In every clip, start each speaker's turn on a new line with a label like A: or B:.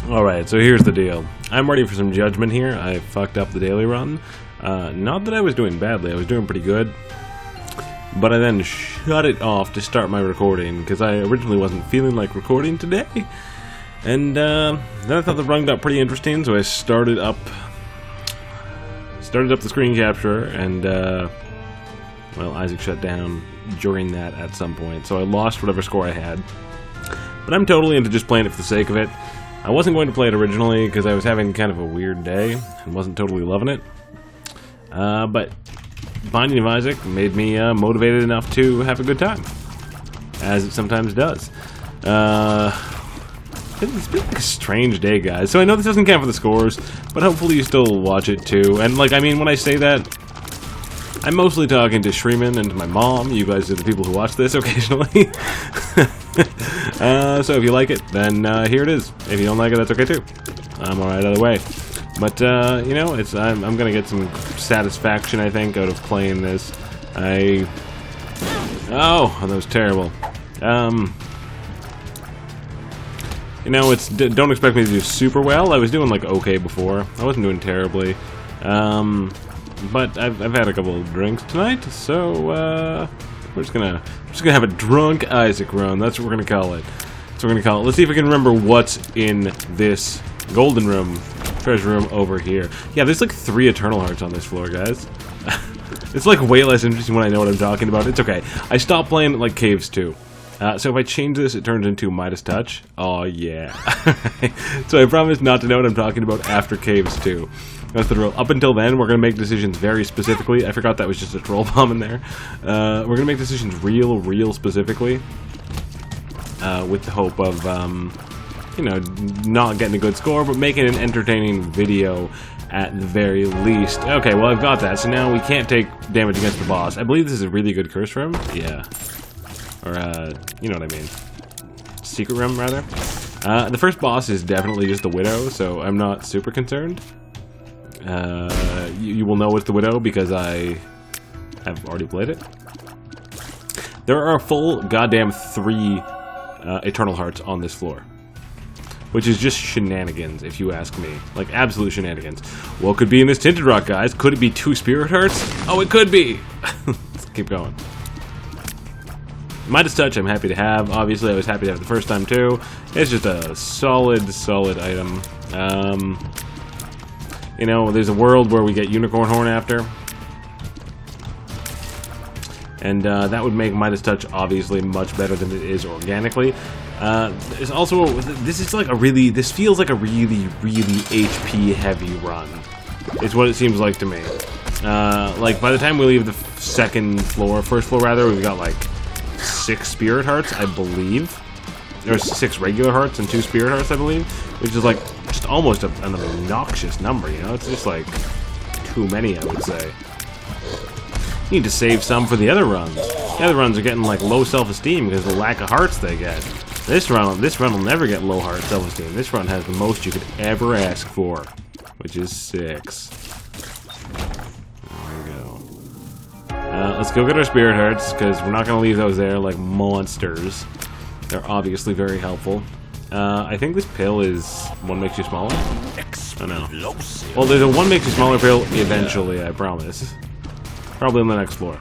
A: Alright, so here's the deal. I'm ready for some judgment here. I fucked up the daily run. Not that I was doing badly, I was doing pretty good. But I then shut it off to start my recording, because I originally wasn't feeling like recording today. And then I thought the run got pretty interesting, so I started up the screen capture, and well, Isaac shut down during that at some point, so I lost whatever score I had. But I'm totally into just playing it for the sake of it. I wasn't going to play it originally because I was having kind of a weird day and wasn't totally loving it. But Binding of Isaac made me motivated enough to have a good time, as it sometimes does. It's been like a strange day, guys. So I know this doesn't count for the scores, but hopefully you still watch it too. And like, I mean, when I say that, I'm mostly talking to Shreeman and to my mom. You guys are the people who watch this occasionally. So if you like it, then here it is. If you don't like it, that's okay too. I'm alright either way. But you know, I'm gonna get some satisfaction, I think, out of playing this. Oh, that was terrible. You know, don't expect me to do super well. I was doing like okay before. I wasn't doing terribly. But I've had a couple of drinks tonight, so we're just gonna have a drunk Isaac run. That's what we're gonna call it. That's what we're gonna call it. Let's see if we can remember what's in this golden room, treasure room over here. Yeah, there's like 3 Eternal Hearts on this floor, guys. It's like way less interesting when I know what I'm talking about. It's okay. I stopped playing like Caves 2. So if I change this, it turns into Midas Touch. Oh yeah. So I promise not to know what I'm talking about after Caves 2. That's the rule. Up until then, we're going to make decisions very specifically. I forgot that was just a troll bomb in there. We're going to make decisions real specifically. With the hope of, you know, not getting a good score, but making an entertaining video at the very least. Okay, well, I've got that. So now we can't take damage against the boss. I believe this is a really good curse room. Yeah. Or, you know what I mean. Secret room, rather. The first boss is definitely just the Widow, so I'm not super concerned. You will know it's the Widow because I have already played it. There are a full goddamn 3 Eternal Hearts on this floor, which is just shenanigans, if you ask me. Like, absolute shenanigans. What could be in this Tinted Rock, guys? Could it be 2 Spirit Hearts? Oh, it could be! Let's keep going. Midas Touch, I'm happy to have. Obviously, I was happy to have it the first time, too. It's just a solid item. You know, there's a world where we get Unicorn Horn after. And that would make Midas Touch, obviously, much better than it is organically. There's also, this feels like a really HP heavy run. It's what it seems like to me. Like, by the time we leave the first floor rather, we've got like 6 Spirit Hearts, I believe. There's 6 regular hearts and 2 Spirit Hearts, I believe, which is like just almost an obnoxious number, you know? It's just like too many, I would say. Need to save some for the other runs. The other runs are getting like low self-esteem because of the lack of hearts they get. This run will never get low heart self-esteem. This run has the most you could ever ask for, which is 6. There we go. Let's go get our Spirit Hearts, because we're not going to leave those there like monsters. They're obviously very helpful. I think this pill is 1 makes you smaller. Oh no. Well, there's a 1 makes you smaller pill eventually, I promise. Probably on the next floor.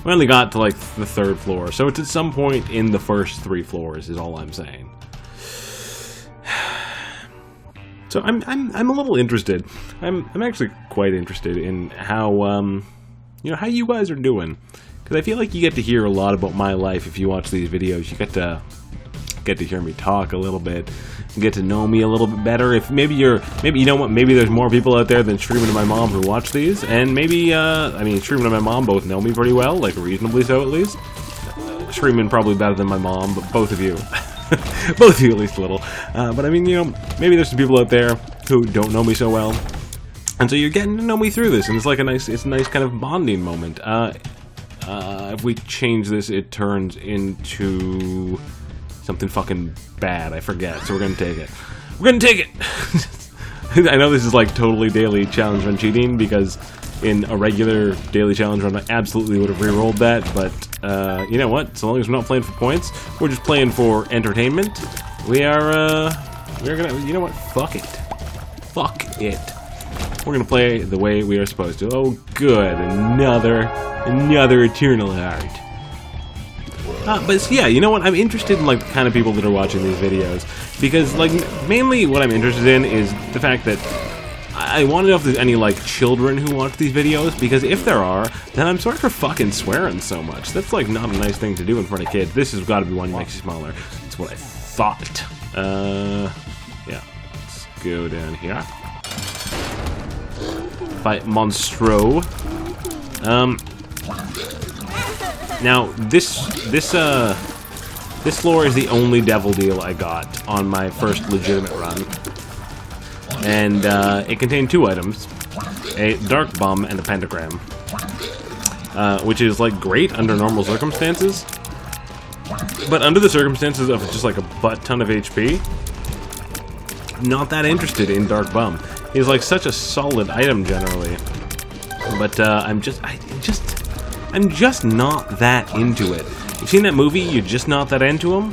A: We only got to like the 3rd floor, so it's at some point in the first 3 floors is all I'm saying. So I'm a little interested. I'm actually quite interested in how you know, how you guys are doing, because I feel like you get to hear a lot about my life if you watch these videos. You get to hear me talk a little bit, get to know me a little bit better. If maybe you know what, maybe there's more people out there than Shreeman and my mom who watch these, and maybe I mean, Shreeman and my mom both know me pretty well, like reasonably so at least. Shreeman probably better than my mom, but both of you both of you at least a little. But I mean, you know, maybe there's some people out there who don't know me so well, and so you're getting to know me through this, and it's like a nice kind of bonding moment. If we change this, it turns into something fucking bad. I forget, so we're gonna take it. We're gonna take it! I know this is like totally daily challenge run cheating, because in a regular daily challenge run I absolutely would have re-rolled that, but you know what? So long as we're not playing for points, we're just playing for entertainment. We are We're gonna, you know what? Fuck it. Fuck it. We're gonna play the way we are supposed to. Oh, good. Another Eternal Heart. But yeah, you know what? I'm interested in like the kind of people that are watching these videos because, like, mainly what I'm interested in is the fact that I want to know if there's any like children who watch these videos, because if there are, then I'm sorry for fucking swearing so much. That's like not a nice thing to do in front of kids. This has got to be one that makes you smaller. That's what I thought. Yeah. Let's go down here. Fight Monstro. Now this floor is the only devil deal I got on my first legitimate run. And it contained 2 items, a dark bum and a pentagram, which is like great under normal circumstances, but under the circumstances of just like a butt ton of HP, not that interested in dark bum. He's like such a solid item generally, but I'm just not that into it. You've seen that movie? You're just not that into him.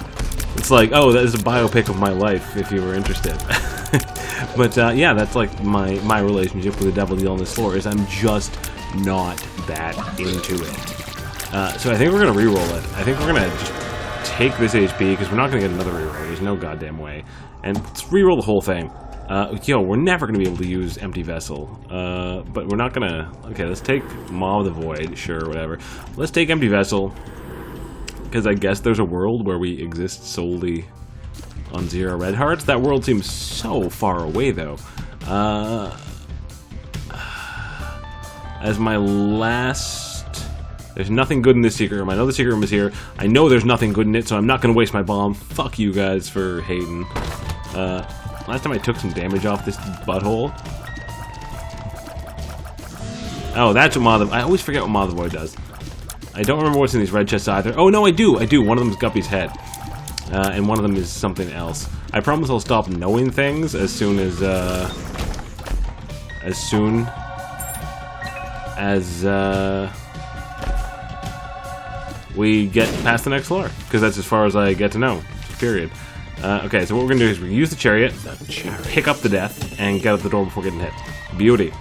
A: It's like, oh, that is a biopic of my life if you were interested. But yeah, that's like my relationship with the devil deal on this floor, is I'm just not that into it. So I think we're gonna re-roll it. I think we're gonna just take this HP because we're not gonna get another re-roll. There's no goddamn way. And let's re-roll the whole thing. Yo, we're never gonna be able to use Empty Vessel. But we're not gonna. Okay, let's take Maw of the Void. Sure, whatever. Let's take Empty Vessel because I guess there's a world where we exist solely on 0 red hearts. That world seems so far away, though. As my last... There's nothing good in this secret room. I know the secret room is here. I know there's nothing good in it, so I'm not going to waste my bomb. Fuck you guys for hating. Last time I took some damage off this butthole. Oh, that's what Maw of the... I always forget what Maw of the Void does. I don't remember what's in these red chests either. Oh, no, I do. One of them is Guppy's head. And one of them is something else. I promise I'll stop knowing things as soon as we get past the next floor, because that's as far as I get to know. Period. Okay, so what we're gonna do is we use the chariot, pick up the death, and get out the door before getting hit. Beauty.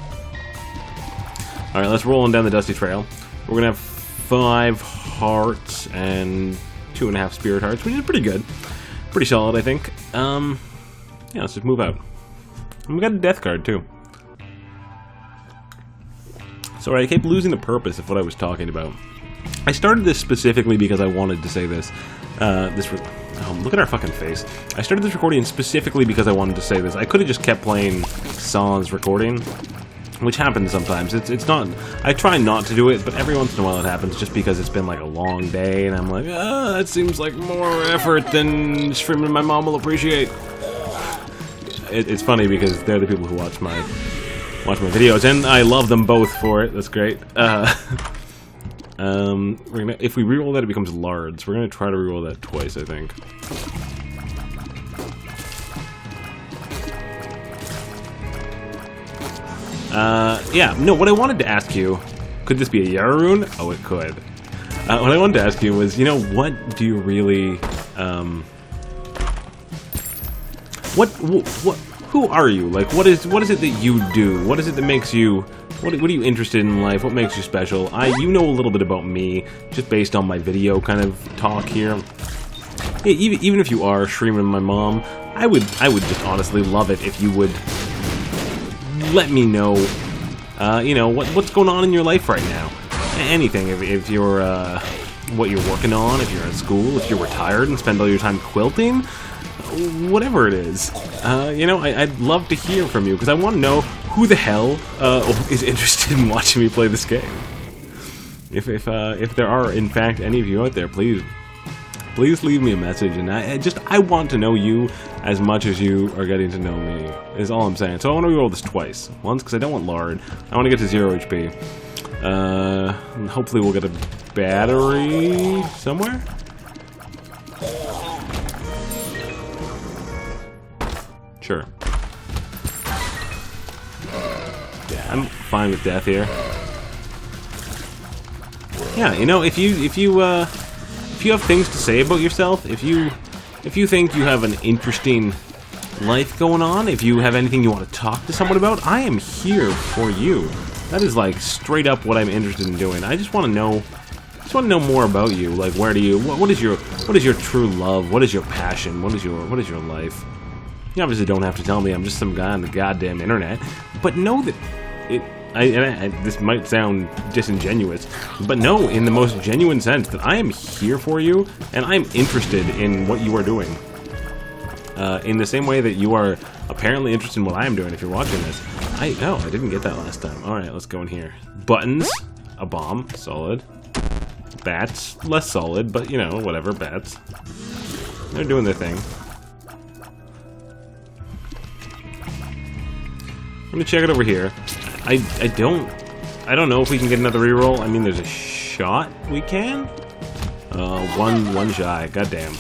A: All right, let's roll on down the dusty trail. We're gonna have 5 hearts and 2.5 spirit hearts, which is pretty good. Pretty solid, I think. Yeah, let's just move out. And we got a death card, too. Sorry, I kept losing the purpose of what I was talking about. I started this specifically because I wanted to say this. Look at our fucking face. I started this recording specifically because I wanted to say this. I could have just kept playing Sans recording, which happens sometimes. It's not... I try not to do it, but every once in a while it happens just because it's been like a long day, and I'm like, that seems like more effort than streaming my mom will appreciate. It's funny because they're the people who watch my videos, and I love them both for it. That's great. We're gonna, if we reroll that, it becomes lards. We're gonna try to reroll that twice, I think. Yeah, no, what I wanted to ask you, could this be a Yara rune? Oh, it could. What I wanted to ask you was, you know, what do you really, who are you? Like, what is it that you do? What is it that makes you, what are you interested in life? What makes you special? You know a little bit about me, just based on my video kind of talk here. Even if you are streaming my mom, I would just honestly love it if you would let me know, you know, what's going on in your life right now. Anything, if you're, what you're working on, if you're at school, if you're retired and spend all your time quilting, whatever it is. You know, I'd love to hear from you, because I want to know who the hell is interested in watching me play this game. If there are, in fact, any of you out there, please leave me a message, and I want to know you as much as you are getting to know me, is all I'm saying. So I want to reroll this twice. Once, because I don't want lard. I want to get to 0 HP. And hopefully we'll get a battery somewhere? Sure. Yeah, I'm fine with death here. Yeah, you know, if you have things to say about yourself, if you think you have an interesting life going on, if you have anything you want to talk to someone about, I am here for you. That is like straight up what I'm interested in doing. I just want to know more about you. Like, what is your true love? What is your passion? What is your life? You obviously don't have to tell me. I'm just some guy on the goddamn internet. But know that this might sound disingenuous, but know in the most genuine sense that I am here for you and I'm interested in what you are doing. In the same way that you are apparently interested in what I am doing if you're watching this. I didn't get that last time. Alright, let's go in here. Buttons. A bomb. Solid. Bats. Less solid, but you know, whatever. Bats. They're doing their thing. I'm gonna check it over here. I don't know if we can get another reroll. I mean, there's a shot we can. One shy. Goddamn.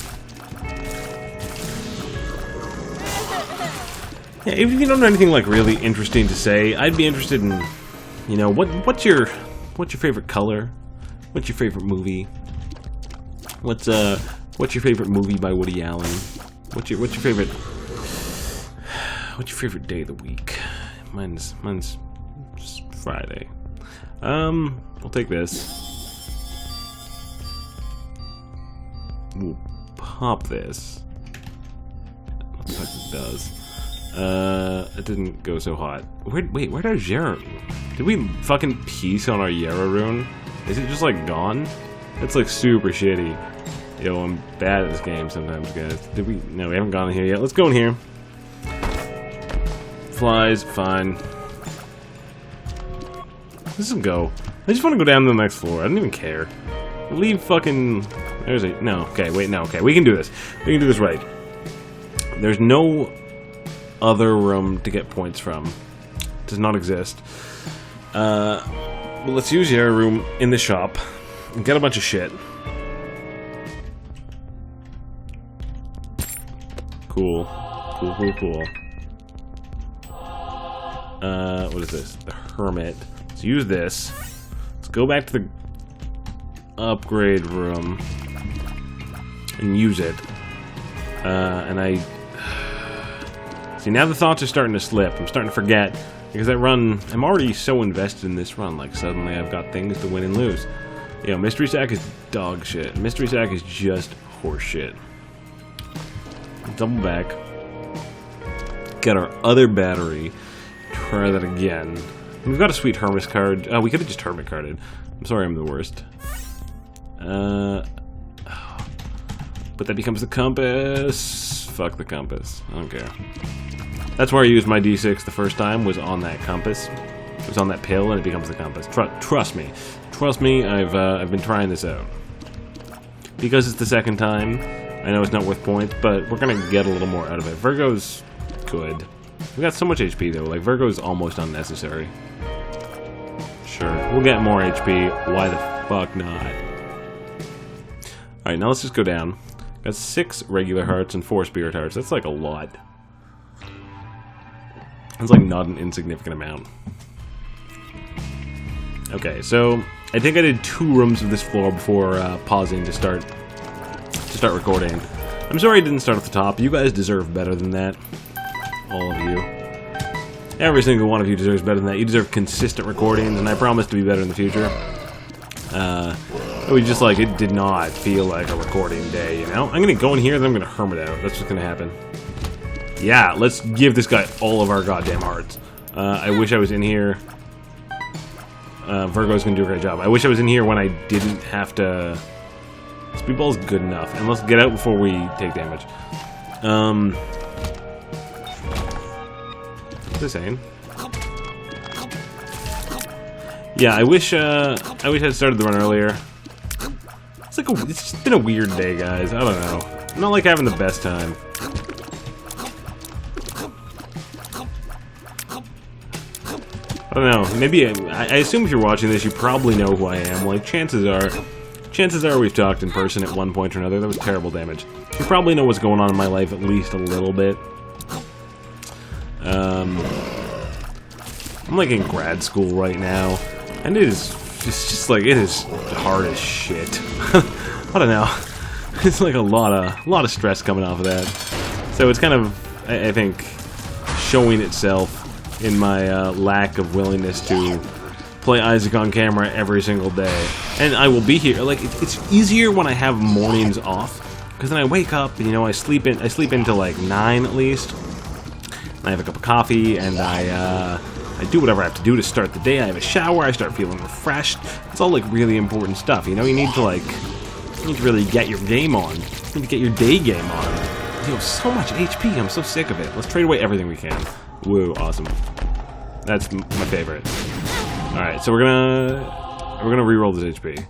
A: Yeah, if you don't have anything like really interesting to say, I'd be interested in, you know, what's your favorite color? What's your favorite movie? What's your favorite movie by Woody Allen? What's your favorite day of the week? Mine's Friday. We'll take this. We'll pop this. What the fuck it does? It didn't go so hot. Wait, where'd our Yara? Did we fucking piece on our Yara rune? Is it just like gone? That's like super shitty. Yo, I'm bad at this game sometimes, guys. No, we haven't gone in here yet. Let's go in here. Flies, fine. Let's just go. I just want to go down to the next floor. I don't even care. Leave fucking... No, okay, wait, no, okay. We can do this. We can do this right. There's no other room to get points from. It does not exist. Well, let's use the air room in the shop and get a bunch of shit. Cool. Cool. What is this? The Hermit. Let's use this. Let's go back to the upgrade room and use it. See, now the thoughts are starting to slip. I'm starting to forget. Because that run, I'm already so invested in this run, like suddenly I've got things to win and lose. You know, Mystery Sack is dog shit. Mystery Sack is just horse shit. Double back. Get our other battery. Try that again. We've got a sweet Hermit card. We could have just Hermit carded. I'm sorry I'm the worst. But that becomes the compass. Fuck the compass. I don't care. That's where I used my D6 the first time, was on that compass. It was on that pill, and it becomes the compass. Trust me. Trust me, I've been trying this out. Because it's the second time, I know it's not worth points, but we're gonna get a little more out of it. Virgo's good. We got so much HP, though. Like, Virgo's almost unnecessary. Sure, we'll get more HP. Why the fuck not? Alright, now let's just go down. Got 6 regular hearts and 4 spirit hearts. That's like a lot. That's like not an insignificant amount. Okay, so I think I did 2 rooms of this floor before pausing to start recording. I'm sorry I didn't start at the top. You guys deserve better than that. All of you. Every single one of you deserves better than that. You deserve consistent recordings, and I promise to be better in the future. It was just like, it did not feel like a recording day, you know? I'm gonna go in here, then I'm gonna hermit out. That's what's gonna happen. Yeah, let's give this guy all of our goddamn hearts. I wish I was in here. Virgo's gonna do a great job. I wish I was in here when I didn't have to... Speedball's good enough. And let's get out before we take damage. What's it saying? Yeah, I wish I'd started the run earlier. It's just been a weird day, guys. I don't know. I'm not like having the best time. I don't know. Maybe I assume if you're watching this, you probably know who I am. Like, chances are we've talked in person at one point or another. That was terrible damage. You probably know what's going on in my life at least a little bit. I'm like in grad school right now, and it's just like, it is hard as shit. I don't know. It's like a lot of stress coming off of that. So it's kind of I think showing itself in my lack of willingness to play Isaac on camera every single day. And I will be here. Like, it's easier when I have mornings off, because then I wake up and, you know, I sleep into like 9 at least. And I have a cup of coffee, and I do whatever I have to do to start the day. I have a shower, I start feeling refreshed. It's all like really important stuff, you know? You need to really get your game on. You need to get your day game on. You have so much HP, I'm so sick of it. Let's trade away everything we can. Woo, awesome. That's my favorite. Alright, so we're gonna reroll this HP.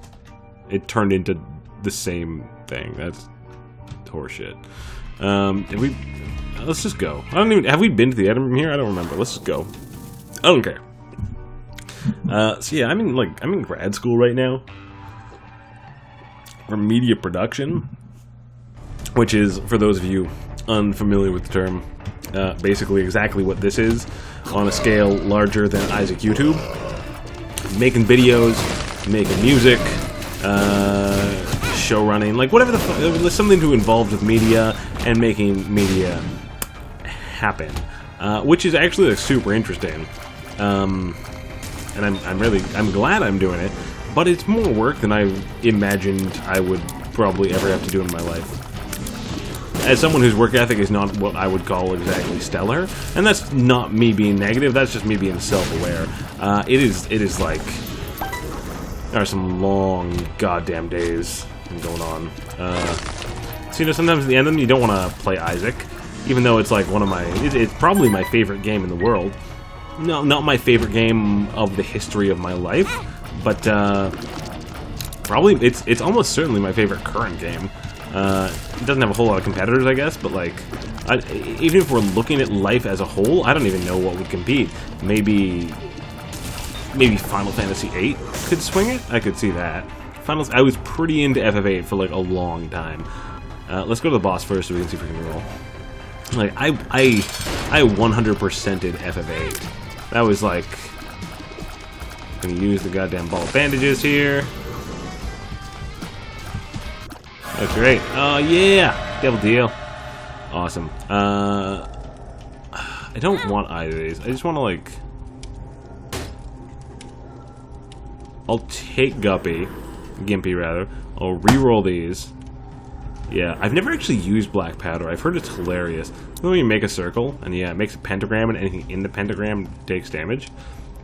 A: It turned into the same thing. That's horseshit. Let's just go. Have we been to the item room here? I don't remember. Let's just go. I don't care. So yeah, I'm in grad school right now for media production, which is, for those of you unfamiliar with the term, basically exactly what this is on a scale larger than Isaac YouTube. Making videos, making music, show running, like whatever the fuck, something to involved with media and making media happen, which is actually like, super interesting. And I'm glad I'm doing it, but it's more work than I imagined I would probably ever have to do in my life. As someone whose work ethic is not what I would call exactly stellar, and that's not me being negative, that's just me being self-aware. It is like, there are some long goddamn days going on. So, you know, sometimes at the end of them, you don't want to play Isaac, even though it's like one of my, it's probably my favorite game in the world. No, not my favorite game of the history of my life, but probably it's almost certainly my favorite current game. It doesn't have a whole lot of competitors, I guess, but like, even if we're looking at life as a whole, I don't even know what would compete. Maybe Final Fantasy VIII could swing it. I could see that. I was pretty into FF8 for like a long time. Let's go to the boss first so we can see if we can roll. Like, I 100%ed FF8. That was like, I'm gonna use the goddamn ball of bandages here. That's great. Oh yeah, double deal. Awesome. I don't want either of these. I just want to like, I'll take Gimpy rather. I'll re-roll these. Yeah, I've never actually used black powder. I've heard it's hilarious. When you make a circle, and yeah, it makes a pentagram, and anything in the pentagram takes damage.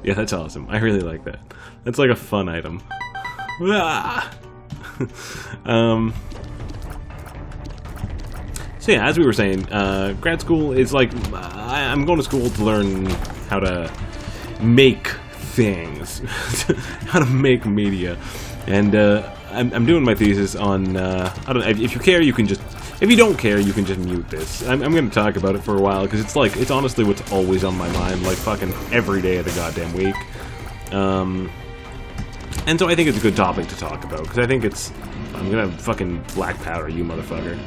A: Yeah, that's awesome. I really like that. That's like a fun item. So yeah, as we were saying, grad school is like, I'm going to school to learn how to make things, how to make media, and I'm doing my thesis on, I don't know, if you care, you can just, if you don't care, you can just mute this. I'm going to talk about it for a while, because it's like, it's honestly what's always on my mind, like fucking every day of the goddamn week. And so I think it's a good topic to talk about, because I think it's, I'm going to fucking black powder you, motherfucker.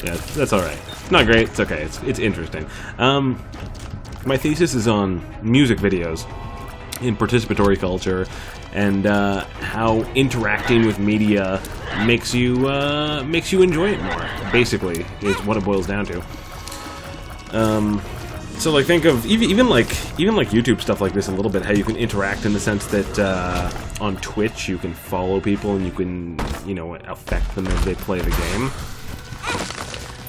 A: Yeah, that's alright. Not great, it's okay, it's interesting. My thesis is on music videos in participatory culture, and how interacting with media makes you enjoy it more, basically, is what it boils down to. So like, think of even like YouTube stuff like this a little bit, how you can interact in the sense that on Twitch you can follow people and you can, you know, affect them as they play the game.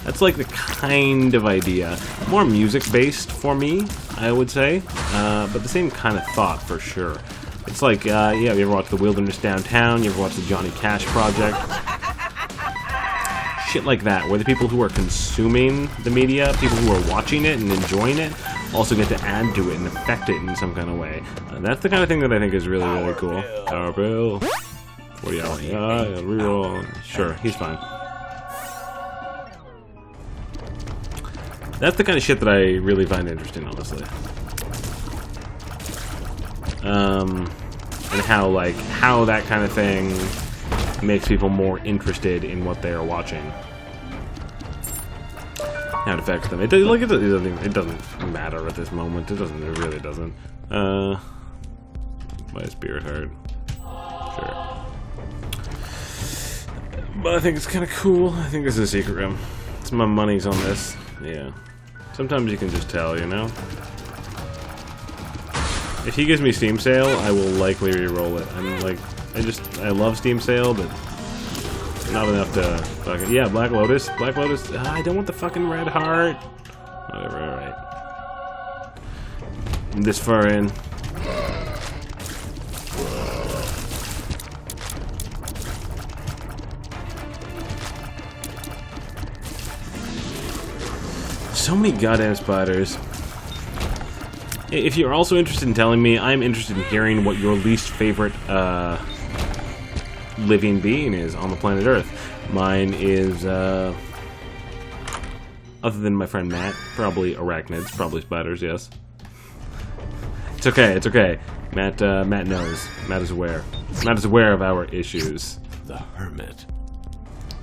A: That's like the kind of idea. More music-based for me, I would say, but the same kind of thought for sure. It's like, yeah, you ever watch The Wilderness Downtown? You ever watch the Johnny Cash Project? Shit like that, where the people who are consuming the media, people who are watching it and enjoying it, also get to add to it and affect it in some kind of way. That's the kind of thing that I think is really, really cool. Power Bill. 40 hours. Yeah, reroll. Sure, he's fine. That's the kind of shit that I really find interesting, honestly. And how that kind of thing makes people more interested in what they are watching. How it affects them. It doesn't matter at this moment. It really doesn't. My spirit heart. Sure. But I think it's kind of cool. I think this is a secret room. It's guess my money's on this. Yeah. Sometimes you can just tell, you know? If he gives me Steam Sale, I will likely re-roll it. I'm like, I love Steam Sale, but not enough to fucking... Yeah, Black Lotus. Black Lotus. I don't want the fucking red heart. Whatever, alright. I'm this far in. So many goddamn spiders. If you're also interested in telling me, I'm interested in hearing what your least favorite living being is on the planet Earth. Mine is, other than my friend Matt, probably arachnids, probably spiders, yes. It's okay, it's okay. Matt knows. Matt is aware. Matt is aware of our issues.
B: The Hermit.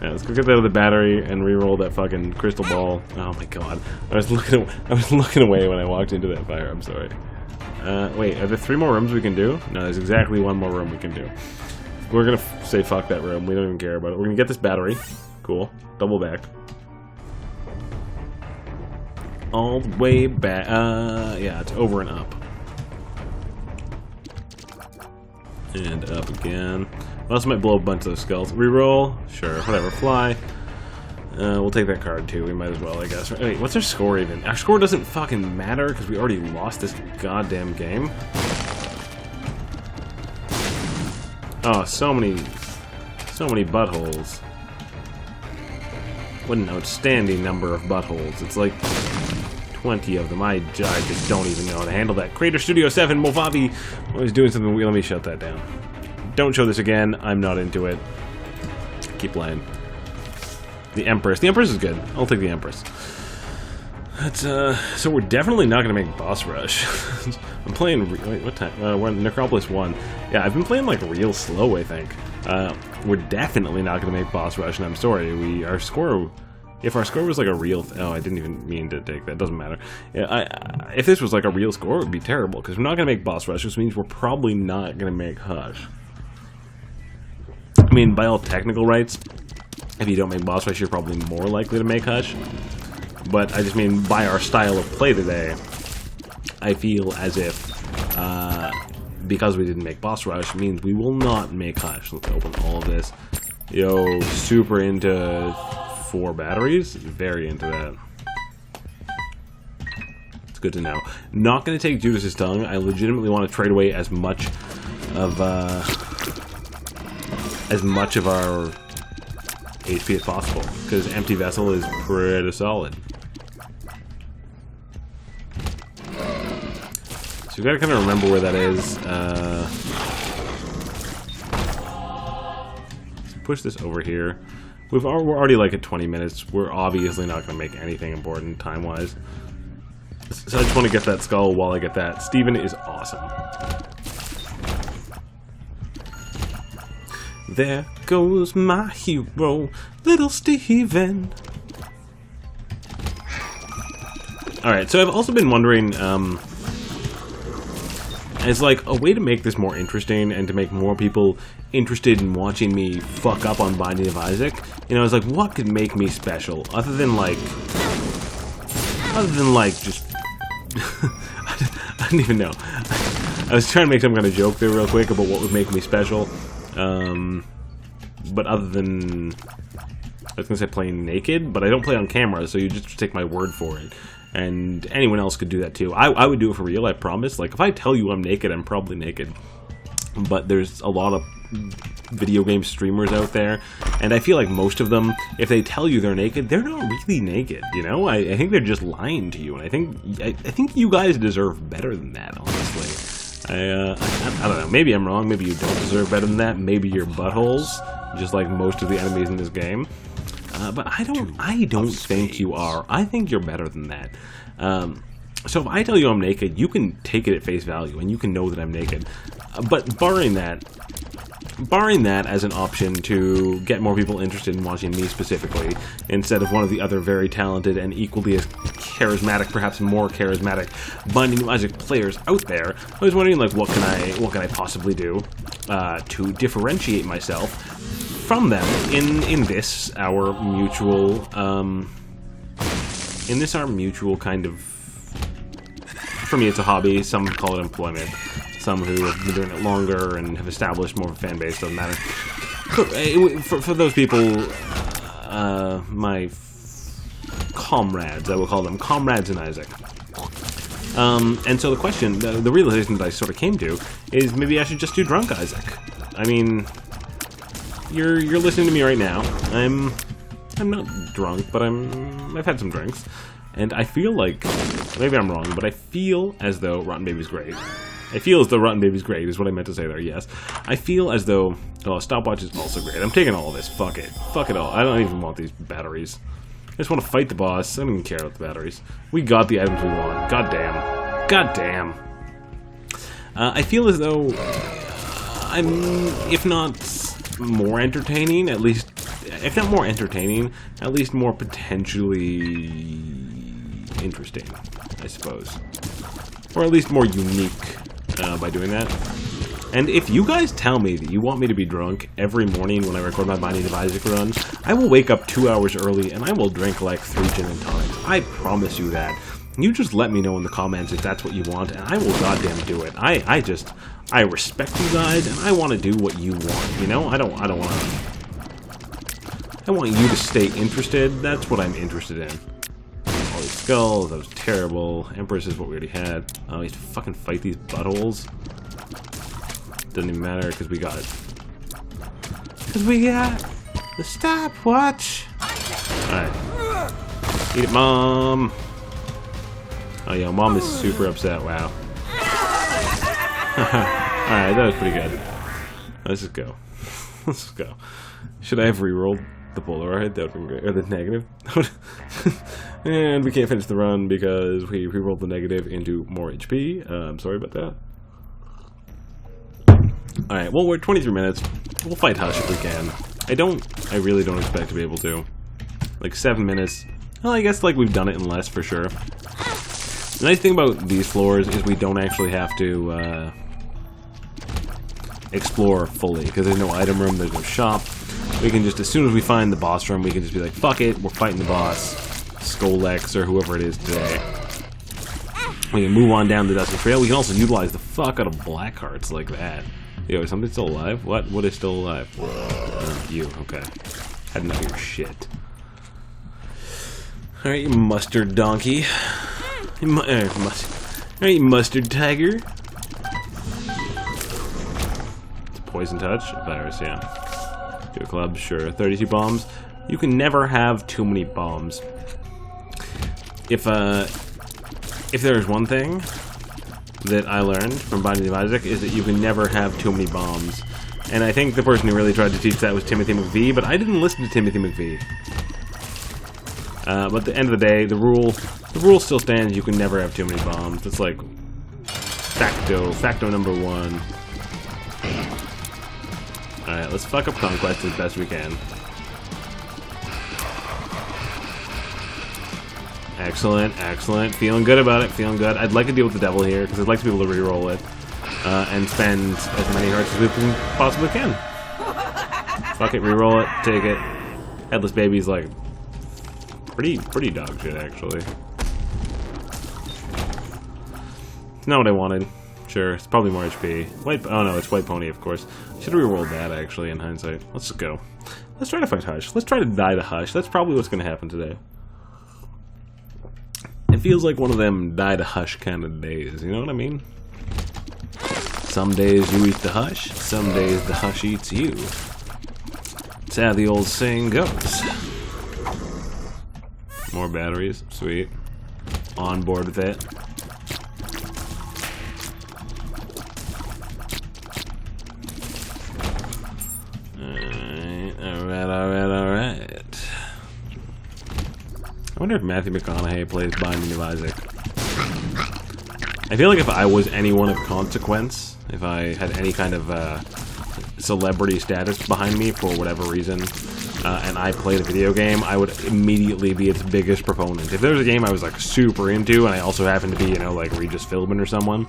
A: Yeah, let's go get that with the battery and re-roll that fucking crystal ball. Oh my god. I was looking away when I walked into that fire, I'm sorry. Wait, are there 3 more rooms we can do? No, there's exactly 1 more room we can do. We're gonna say fuck that room, we don't even care about it. We're gonna get this battery. Cool. Double back. All the way back. Yeah, it's over and up. And up again. I also might blow a bunch of those skulls. Reroll? Sure, whatever. Fly. We'll take that card too. We might as well, I guess. Wait, what's our score even? Our score doesn't fucking matter because we already lost this goddamn game. Oh, so many buttholes. What an outstanding number of buttholes. It's like 20 of them. I just don't even know how to handle that. Creator Studio 7, Movavi was doing something. Let me shut that down. Don't show this again. I'm not into it. Keep playing. The Empress. The Empress is good. I'll take the Empress. That's, so we're definitely not going to make Boss Rush. I'm playing... Wait, what time? We're in Necropolis 1. Yeah, I've been playing, like, real slow, I think. We're definitely not going to make Boss Rush, and I'm sorry. Our score... If our score was like a real... Oh, I didn't even mean to take that. Doesn't matter. Yeah, if this was like a real score, it would be terrible, because we're not going to make Boss Rush, which means we're probably not going to make Hush. I mean, by all technical rights, if you don't make Boss Rush, you're probably more likely to make Hush. But I just mean, by our style of play today, I feel as if, because we didn't make Boss Rush, means we will not make Hush. Let's open all of this. Yo, super into 4 batteries. Very into that. It's good to know. Not going to take Judas's tongue. I legitimately want to trade away as much of our HP as possible, because Empty Vessel is pretty solid. So you gotta kind of remember where that is. Let's push this over here. We're already like at 20 minutes. We're obviously not gonna make anything important time-wise. So I just want to get that skull while I get that. Steven is awesome. There goes my hero, little Steven. Alright, so I've also been wondering, as like a way to make this more interesting and to make more people interested in watching me fuck up on Binding of Isaac, you know, I was like, what could make me special? Other than just... I don't even know. I was trying to make some kind of joke there real quick about what would make me special. But other than... I was going to say playing naked, but I don't play on camera, so you just take my word for it. And anyone else could do that too. I would do it for real, I promise. Like, if I tell you I'm naked, I'm probably naked. But there's a lot of video game streamers out there, and I feel like most of them, if they tell you they're naked, they're not really naked, you know? I think they're just lying to you, and I think you guys deserve better than that, honestly. I don't know, maybe I'm wrong, maybe you don't deserve better than that, maybe you're buttholes, just like most of the enemies in this game. But I don't think you are. I think you're better than that. So if I tell you I'm naked, you can take it at face value, and you can know that I'm naked. But barring that as an option to get more people interested in watching me specifically, instead of one of the other very talented and equally as charismatic, perhaps more charismatic, Binding of Isaac players out there, I was wondering, like, what can I possibly do to differentiate myself from them in this, our mutual in this our mutual kind of... For me, it's a hobby. Some call it employment. Some who have been doing it longer and have established more of a fan base, doesn't matter. For those people, my comrades, I will call them comrades in Isaac. And so the question, the realization that I sort of came to, is maybe I should just do Drunk Isaac. I mean, you're listening to me right now. I'm not drunk, but I've had some drinks. And I feel like, maybe I'm wrong, but I feel as though Rotten Baby's great. I feel as though Rotten Baby's great, is what I meant to say there, yes. I feel as though, oh, Stopwatch is also great. I'm taking all of this, fuck it. Fuck it all. I don't even want these batteries. I just want to fight the boss. I don't even care about the batteries. We got the items we want. God damn. God damn. I feel as though I'm, if not more entertaining, at least, if not more entertaining, at least more potentially interesting, I suppose. Or at least more unique by doing that. And if you guys tell me that you want me to be drunk every morning when I record my Binding of Isaac run, I will wake up 2 hours early and I will drink like 3 gin and tonics. I promise you that. You just let me know in the comments if that's what you want, and I will goddamn do it. I respect you guys, and I want to do what you want, you know? I don't want to... I want you to stay interested. That's what I'm interested in. All these skulls, that was terrible. Empress is what we already had. Oh, we have to fucking fight these buttholes. Doesn't even matter, because we got it. Because we got the stopwatch. Alright. Eat it, Mom. Oh, yeah, Mom is super upset. Wow. Alright, that was pretty good. Let's just go. Let's just go. Should I have rerolled the Polaroid? That would have been great. Or the negative? And we can't finish the run because we rerolled the negative into more HP. I'm sorry about that. Alright, well, we're at 23 minutes. We'll fight Hush if we can. I really don't expect to be able to. Like, 7 minutes. Well, I guess, like, we've done it in less for sure. The nice thing about these floors is we don't actually have to, explore fully, because there's no item room, there's no shop. We can just, as soon as we find the boss room, we can just be like, fuck it, we're fighting the boss, Skolex, or whoever it is today. We can move on down the Dusty Trail. We can also utilize the fuck out of black hearts like that. Yo, is something still alive? What? What is still alive? You, okay. I didn't know your shit. Alright, you mustard donkey. Alright, mustard tiger. It's a poison touch? Virus, yeah. Go club, sure. 32 bombs. You can never have too many bombs. If there's one thing that I learned from Binding of Isaac is that you can never have too many bombs. And I think the person who really tried to teach that was Timothy McVie, but I didn't listen to Timothy McVie. But at the end of the day, the rule still stands. You can never have too many bombs. It's like facto number 1. Alright, let's fuck up Conquest as best we can. Excellent, excellent. Feeling good about it, feeling good. I'd like to deal with the devil here, because I'd like to be able to reroll it. And spend as many hearts as we possibly can. Fuck it, reroll it, take it. Headless Baby's like... Pretty dog shit, actually. It's not what I wanted. Sure, it's probably more HP. Oh no, it's White Pony, of course. Should have rerolled that, actually, in hindsight. Let's just go. Let's try to fight Hush. Let's try to die to Hush. That's probably what's going to happen today. It feels like one of them die to Hush kind of days, you know what I mean? Some days you eat the Hush, some days the Hush eats you. That's how the old saying goes. More batteries, sweet. On board with it. Alright. I wonder if Matthew McConaughey plays Binding of Isaac. I feel like if I was anyone of consequence, if I had any kind of celebrity status behind me for whatever reason, and I played a video game, I would immediately be its biggest proponent. If there was a game I was like super into, and I also happened to be, you know, like Regis Philbin or someone,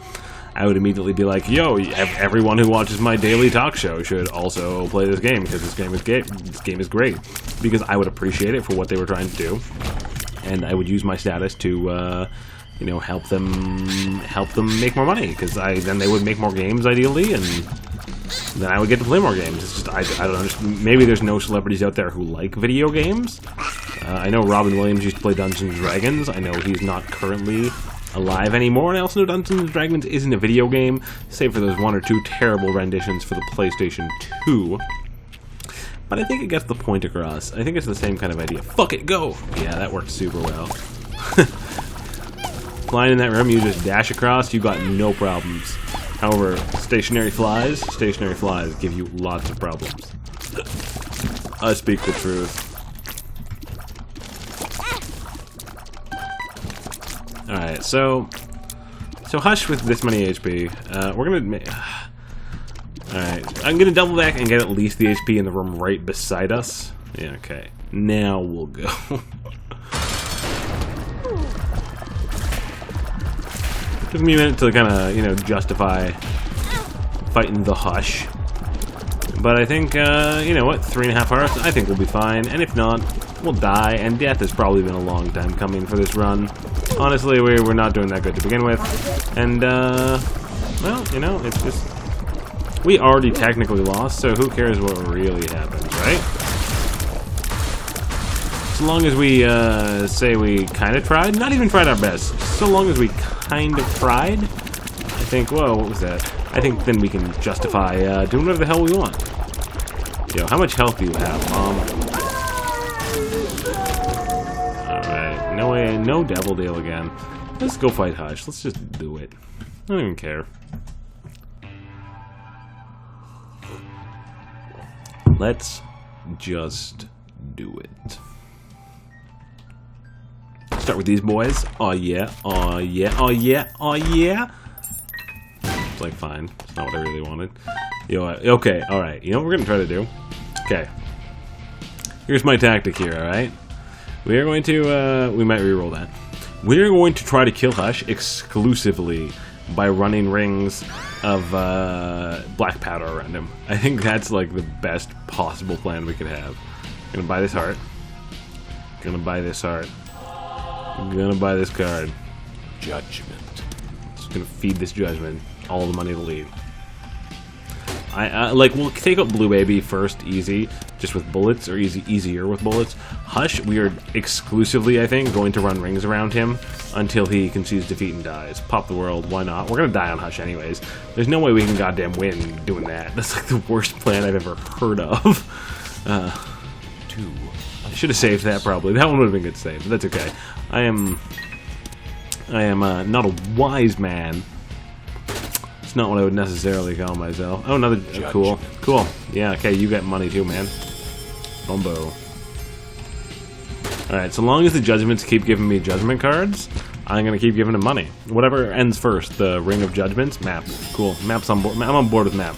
A: I would immediately be like, yo, everyone who watches my daily talk show should also play this game, because this game is great. Because I would appreciate it for what they were trying to do. and I would use my status to, you know, help them make more money, because then they would make more games ideally, and then I would get to play more games. It's just I don't understand. Maybe there's no celebrities out there who like video games. I know Robin Williams used to play Dungeons & Dragons. I know he's not currently alive anymore, and I also know Dungeons & Dragons isn't a video game, save for those 1 or 2 terrible renditions for the PlayStation 2. But I think it gets the point across. I think it's the same kind of idea. Fuck it, go! Yeah, that worked super well. Flying in that room, you just dash across, you got no problems. However, stationary flies give you lots of problems. I speak the truth. Alright, so Hush with this many HP. We're gonna... Alright, I'm gonna double back and get at least the HP in the room right beside us. Yeah, okay. Now we'll go. Took me a minute to kind of, you know, justify fighting the Hush. But I think, you know what, 3.5 hearts, I think we'll be fine. And if not, we'll die. And death has probably been a long time coming for this run. Honestly, we're not doing that good to begin with. And, well, you know, it's just... We already technically lost, so who cares what really happens, right? So long as we, say we kind of tried, not even tried our best, so long as we kind of tried, I think, whoa, what was that? I think then we can justify, doing whatever the hell we want. Yo, how much health do you have, Mom? Alright, no way, no devil deal again. Let's go fight Hush, let's just do it. I don't even care. Let's just do it. Start with these boys. Oh yeah, oh yeah, oh yeah, oh yeah. It's like fine. It's not what I really wanted. Yo, okay, alright. You know what we're gonna try to do? Okay. Here's my tactic here, alright? We are going to, we might reroll that. We are going to try to kill Hush exclusively by running rings of black powder around him. I think that's like the best possible plan we could have. Gonna buy this heart. Gonna buy this heart. Gonna buy this card. Judgment. Just gonna feed this judgment all the money to leave. Like, we'll take out Blue Baby first, easy, just with bullets, or easier with bullets. Hush, we are exclusively, I think, going to run rings around him until he concedes defeat and dies. Pop the world, why not? We're gonna die on Hush anyways. There's no way we can goddamn win doing that. That's like the worst plan I've ever heard of. I should have saved that probably. That one would have been good to save, but that's okay. I am not a wise man. It's not what I would necessarily call myself. Oh, another cool. Yeah, okay, you get money too, man. Bumbo. Alright, so long as the judgments keep giving me judgment cards, I'm gonna keep giving them money. Whatever ends first, the Ring of Judgments, map. Cool. Map's on board. I'm on board with map.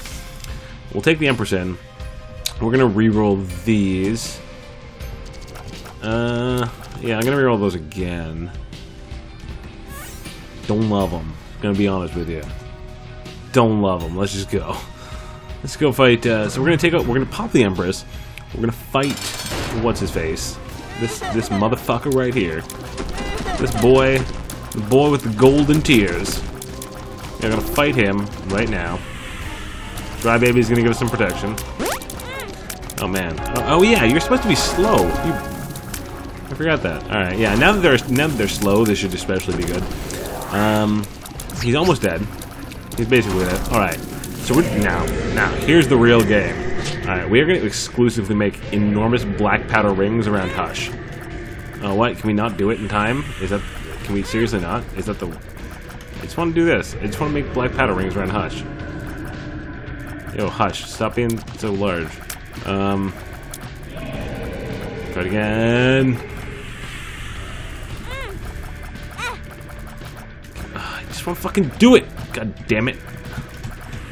A: We'll take the Empress in. We're gonna reroll these. Yeah, I'm gonna reroll those again. Don't love them. Gonna be honest with you. Don't love them. Let's just go. Let's go fight. So we're gonna take out. We're gonna pop the Empress. We're gonna fight. What's his face? This motherfucker right here. This boy, the boy with the golden tears. We're gonna fight him right now. Dry Baby's gonna give us some protection. Oh man. Oh yeah, you're supposed to be slow. I forgot that. All right. Yeah. Now that they're slow, this should especially be good. He's almost dead. He's basically dead. Alright, so we're now here's the real game. Alright, we are going to exclusively make enormous black powder rings around Hush. Oh, what? Can we not do it in time? Can we seriously not? Is that the... I just want to do this. I just want to make black powder rings around Hush. Yo, Hush, stop being so large. Try it again. I just want to fucking do it! God damn it.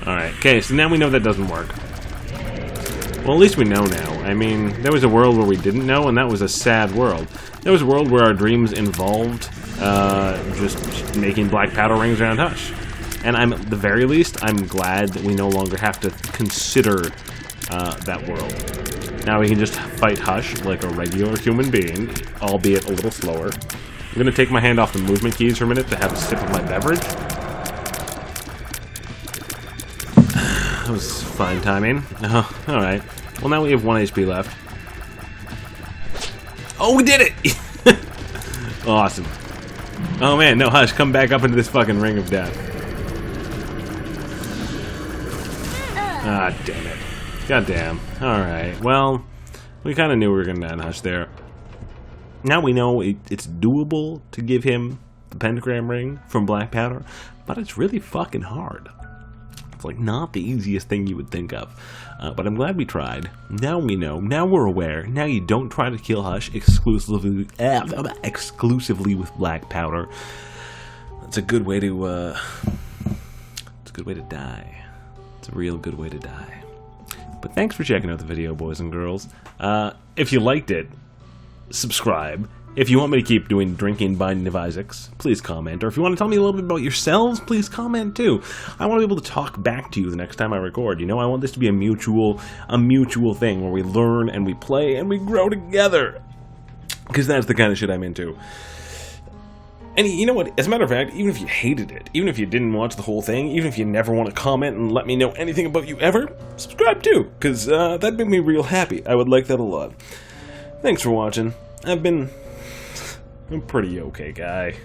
A: Alright, okay, so now we know that doesn't work. Well, at least we know now. I mean, there was a world where we didn't know, and that was a sad world. There was a world where our dreams involved just making black powder rings around Hush. And at the very least, I'm glad that we no longer have to consider that world. Now we can just fight Hush like a regular human being, albeit a little slower. I'm gonna take my hand off the movement keys for a minute to have a sip of my beverage. That was fine timing. Oh, alright. Well, now we have 1 HP left. Oh, we did it! Awesome. Oh man, no, Hush, come back up into this fucking ring of death. Ah, damn it. Goddamn. Alright, well, we kind of knew we were going to end Hush there. Now we know it's doable to give him the pentagram ring from Black Powder, but it's really fucking hard. It's like not the easiest thing you would think of. But I'm glad we tried. Now we know. Now we're aware. Now you don't try to kill Hush exclusively with Black Powder. That's a good way to it's a good way to die. It's a real good way to die. But thanks for checking out the video, boys and girls. If you liked it, subscribe. If you want me to keep doing drinking Binding of Isaacs, please comment. Or if you want to tell me a little bit about yourselves, please comment too. I want to be able to talk back to you the next time I record. You know, I want this to be a mutual thing where we learn and we play and we grow together. Because that's the kind of shit I'm into. And you know what? As a matter of fact, even if you hated it, even if you didn't watch the whole thing, even if you never want to comment and let me know anything about you ever, subscribe too. Because that'd make me real happy. I would like that a lot. Thanks for watching. I'm a pretty okay guy.